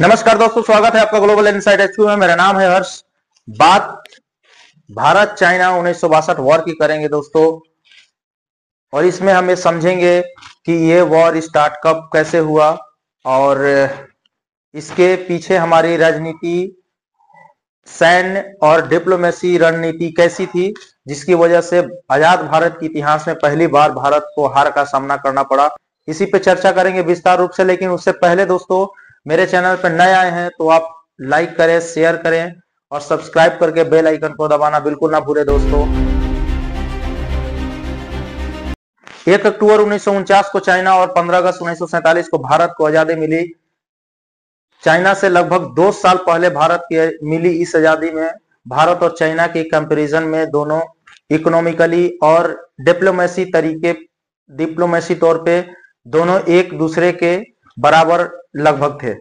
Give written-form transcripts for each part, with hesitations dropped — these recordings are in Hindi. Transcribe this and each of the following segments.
नमस्कार दोस्तों, स्वागत है आपका ग्लोबल इनसाइड एचक्यू में। मेरा नाम है हर्ष। बात भारत चाइना 1962 वॉर की करेंगे दोस्तों, और इसमें हम ये समझेंगे कि ये वॉर स्टार्ट कब कैसे हुआ और इसके पीछे हमारी राजनीति, सैन्य और डिप्लोमेसी रणनीति कैसी थी, जिसकी वजह से आजाद भारत के इतिहास में पहली बार भारत को हार का सामना करना पड़ा। इसी पे चर्चा करेंगे विस्तार रूप से। लेकिन उससे पहले दोस्तों, मेरे चैनल पर नए आए हैं तो आप लाइक करें, शेयर करें और सब्सक्राइब करके बेल आइकन को दबाना बिल्कुल ना भूलें दोस्तों। 1 अक्टूबर 1949 को चाइना और 15 अगस्त 1947 को भारत को आजादी मिली। चाइना से लगभग 2 साल पहले भारत की मिली इस आजादी में भारत और चाइना के कंपैरिजन में दोनों इकोनॉमिकली और डिप्लोमेसी तौर पे दोनों एक दूसरे के बराबर लगभग थे।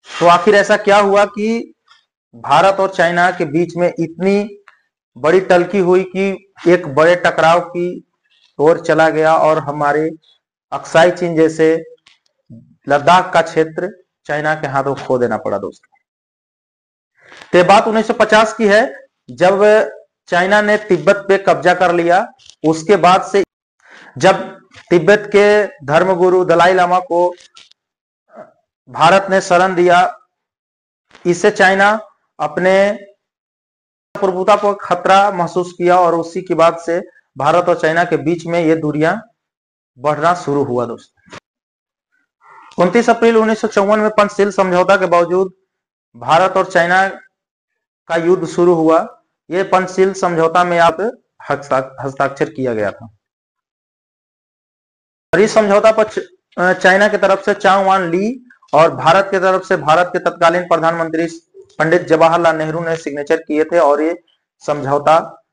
तो आखिर ऐसा क्या हुआ कि भारत और चाइना के बीच में इतनी बड़ी टलकी हुई कि एक बड़े टकराव की ओर चला गया और हमारे अक्साई चीन जैसे लद्दाख का क्षेत्र चाइना के हाथों खो देना पड़ा दोस्तों। तो बात 1950 की है, जब चाइना ने तिब्बत पे कब्जा कर लिया। उसके बाद से जब तिब्बत के धर्मगुरु दलाई लामा को भारत ने शरण दिया, इससे चाइना अपने प्रभुता पर खतरा महसूस किया और उसी के बाद से भारत और चाइना के बीच में ये दूरियां बढ़ना शुरू हुआ दोस्तों। 29 अप्रैल 1954 में पंचशील समझौता के बावजूद भारत और चाइना का युद्ध शुरू हुआ। ये पंचशील समझौता में आप हस्ताक्षर किया गया था और इस समझौता पर चाइना की तरफ से चांग वान ली और भारत की तरफ से भारत के तत्कालीन प्रधानमंत्री पंडित जवाहरलाल नेहरू ने सिग्नेचर किए थे। और ये समझौता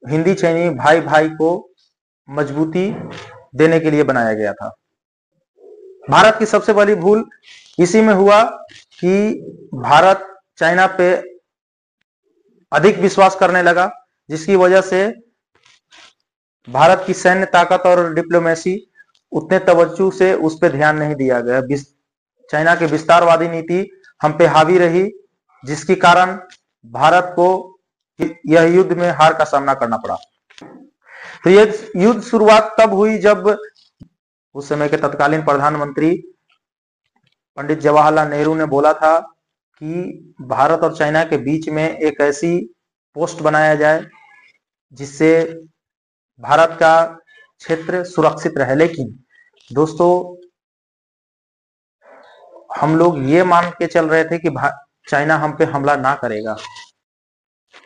हिंदी चीनी भाई भाई को मजबूती देने के लिए बनाया गया था। भारत की सबसे बड़ी भूल इसी में हुआ कि भारत चाइना पे अधिक विश्वास करने लगा, जिसकी वजह से भारत की सैन्य ताकत और डिप्लोमेसी उतने तवज्जो से उस पर ध्यान नहीं दिया गया। चाइना की विस्तारवादी नीति हम पे हावी रही, जिसके कारण भारत को यह युद्ध में हार का सामना करना पड़ा। तो यह युद्ध शुरुआत तब हुई जब उस समय के तत्कालीन प्रधानमंत्री पंडित जवाहरलाल नेहरू ने बोला था कि भारत और चाइना के बीच में एक ऐसी पोस्ट बनाया जाए जिससे भारत का क्षेत्र सुरक्षित रहे। लेकिन दोस्तों, हम लोग ये मान के चल रहे थे कि चाइना हम पे हमला ना करेगा।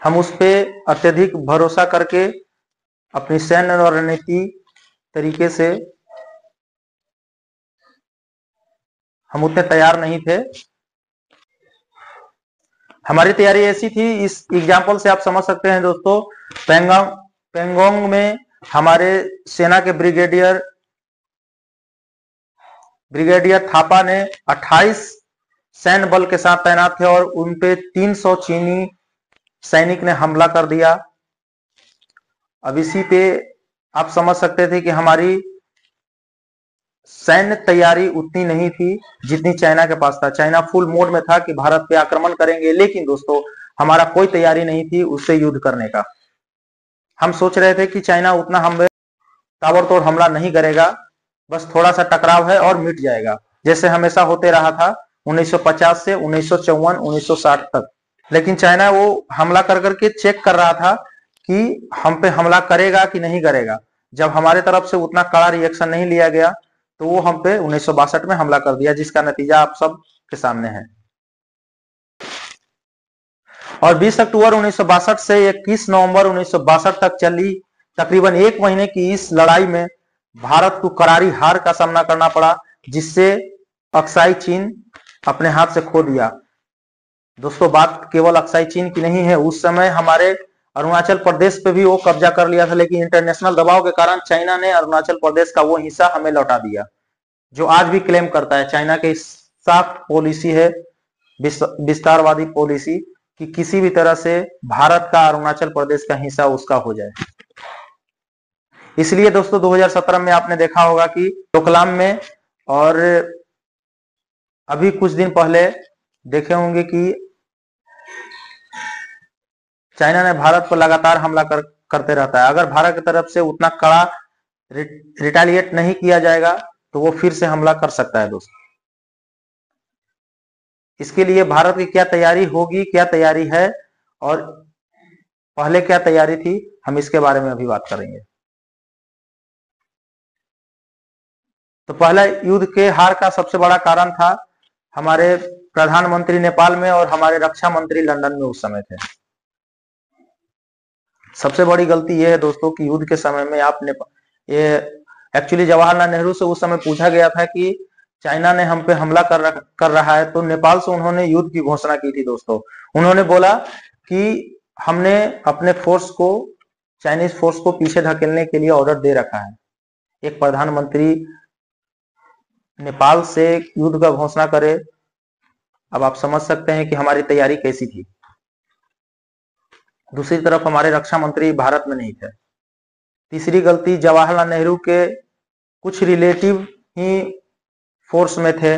हम उस पे अत्यधिक भरोसा करके अपनी सैन्य और रणनीति तरीके से हम उतने तैयार नहीं थे। हमारी तैयारी ऐसी थी, इस एग्जाम्पल से आप समझ सकते हैं दोस्तों। पेंगोंग में हमारे सेना के ब्रिगेडियर थापा ने 28 सैन्य बल के साथ तैनात थे और उनपे 300 चीनी सैनिक ने हमला कर दिया। अब इसी पे आप समझ सकते थे कि हमारी सैन्य तैयारी उतनी नहीं थी जितनी चाइना के पास था। चाइना फुल मोड में था कि भारत पे आक्रमण करेंगे, लेकिन दोस्तों हमारा कोई तैयारी नहीं थी उससे युद्ध करने का। हम सोच रहे थे कि चाइना उतना हम पे ताबड़तोड़ हमला नहीं करेगा, बस थोड़ा सा टकराव है और मिट जाएगा, जैसे हमेशा होते रहा था 1950 से 1954 1960 तक। लेकिन चाइना वो हमला कर करके चेक कर रहा था कि हम पे हमला करेगा कि नहीं करेगा। जब हमारे तरफ से उतना कड़ा रिएक्शन नहीं लिया गया तो वो हम पे 1962 में हमला कर दिया, जिसका नतीजा आप सब के सामने है। और 20 अक्टूबर 1962 से 21 नवंबर 1962 तक चली तकरीबन 1 महीने की इस लड़ाई में भारत को करारी हार का सामना करना पड़ा, जिससे अक्साई चीन अपने हाथ से खो दिया। दोस्तों, बात केवल अक्साई चीन की नहीं है, उस समय हमारे अरुणाचल प्रदेश पे भी वो कब्जा कर लिया था। लेकिन इंटरनेशनल दबाव के कारण चाइना ने अरुणाचल प्रदेश का वो हिस्सा हमें लौटा दिया, जो आज भी क्लेम करता है। चाइना की सख्त पॉलिसी है, विस्तारवादी पॉलिसी, कि किसी भी तरह से भारत का अरुणाचल प्रदेश का हिस्सा उसका हो जाए। इसलिए दोस्तों 2017 में आपने देखा होगा कि डोकलाम में और अभी कुछ दिन पहले देखे होंगे कि चाइना ने भारत पर लगातार हमला करते रहता है। अगर भारत की तरफ से उतना कड़ा रिटेलिएट नहीं किया जाएगा तो वो फिर से हमला कर सकता है दोस्तों। इसके लिए भारत की क्या तैयारी होगी, क्या तैयारी है और पहले क्या तैयारी थी, हम इसके बारे में अभी बात करेंगे। तो पहला युद्ध के हार का सबसे बड़ा कारण था हमारे प्रधानमंत्री नेपाल में और हमारे रक्षा मंत्री लंदन में उस समय थे। सबसे बड़ी गलती यह है दोस्तों कि युद्ध के समय में आपने ये एक्चुअली जवाहरलाल नेहरू से उस समय पूछा गया था कि चाइना ने हम पे हमला कर रहा है, तो नेपाल से उन्होंने युद्ध की घोषणा की थी दोस्तों। उन्होंने बोला कि हमने अपने फोर्स को, चाइनीज फोर्स को पीछे धकेलने के लिए ऑर्डर दे रखा है। एक प्रधानमंत्री नेपाल से युद्ध का घोषणा करे, अब आप समझ सकते हैं कि हमारी तैयारी कैसी थी। दूसरी तरफ हमारे रक्षा मंत्री भारत में नहीं थे। तीसरी गलती, जवाहरलाल नेहरू के कुछ रिलेटिव ही फोर्स में थे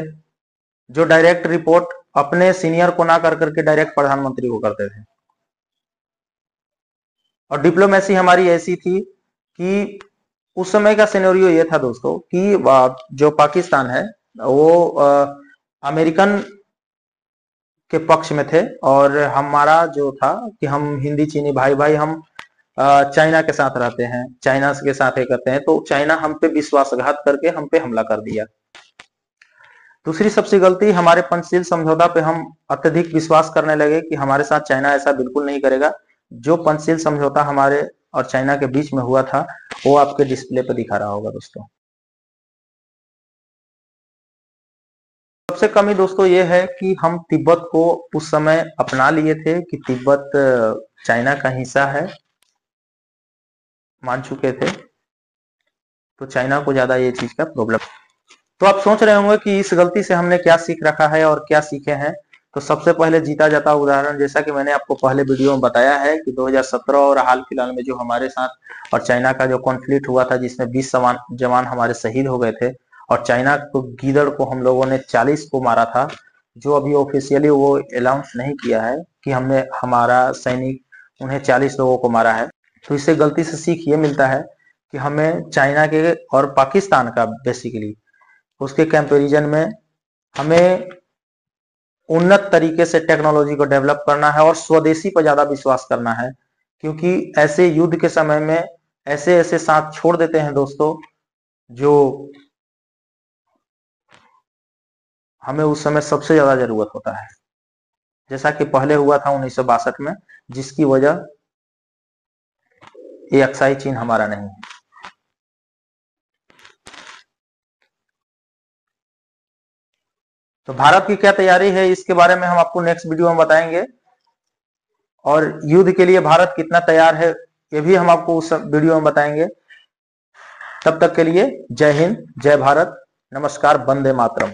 जो डायरेक्ट रिपोर्ट अपने सीनियर को ना कर करके डायरेक्ट प्रधानमंत्री को करते थे। और डिप्लोमेसी हमारी ऐसी थी कि उस समय का सिनेरियो ये था दोस्तों कि जो पाकिस्तान है वो अमेरिकन के पक्ष में थे और हमारा जो था कि हम हिंदी चीनी भाई भाई हम चाइना के साथ रहते हैं, चाइना के साथ करते हैं, तो चाइना हम पे विश्वासघात करके हम पे हमला कर दिया। दूसरी सबसे गलती, हमारे पंचशील समझौता पे हम अत्यधिक विश्वास करने लगे कि हमारे साथ चाइना ऐसा बिल्कुल नहीं करेगा। जो पंचशील समझौता हमारे और चाइना के बीच में हुआ था वो आपके डिस्प्ले पे दिखा रहा होगा दोस्तों। सबसे कमी दोस्तों ये है कि हम तिब्बत को उस समय अपना लिए थे कि तिब्बत चाइना का हिस्सा है, मान चुके थे, तो चाइना को ज्यादा ये चीज का प्रॉब्लम। तो आप सोच रहे होंगे कि इस गलती से हमने क्या सीख रखा है और क्या सीखे हैं। तो सबसे पहले जीता जाता उदाहरण, जैसा कि मैंने आपको पहले वीडियो में बताया है कि 2017 और हाल फिलहाल में जो हमारे साथ और चाइना का जो कॉन्फ्लिक्ट हुआ था जिसमें 20 जवान हमारे शहीद हो गए थे और चाइना को गीदड़ को हम लोगों ने 40 को मारा था, जो अभी ऑफिशियली वो अनाउंस नहीं किया है कि हमने, हमारा सैनिक उन्हें 40 लोगों को मारा है। तो इससे गलती से सीख ये मिलता है कि हमें चाइना के और पाकिस्तान का बेसिकली उसके कंपैरिजन में हमें उन्नत तरीके से टेक्नोलॉजी को डेवलप करना है और स्वदेशी पर ज्यादा विश्वास करना है, क्योंकि ऐसे युद्ध के समय में ऐसे ऐसे साथ छोड़ देते हैं दोस्तों जो हमें उस समय सबसे ज्यादा जरूरत होता है, जैसा कि पहले हुआ था 1962 में, जिसकी वजह ये अक्साई चीन हमारा नहीं है। तो भारत की क्या तैयारी है इसके बारे में हम आपको नेक्स्ट वीडियो में बताएंगे, और युद्ध के लिए भारत कितना तैयार है ये भी हम आपको उस वीडियो में बताएंगे। तब तक के लिए जय हिंद, जय भारत, नमस्कार, वंदे मातरम।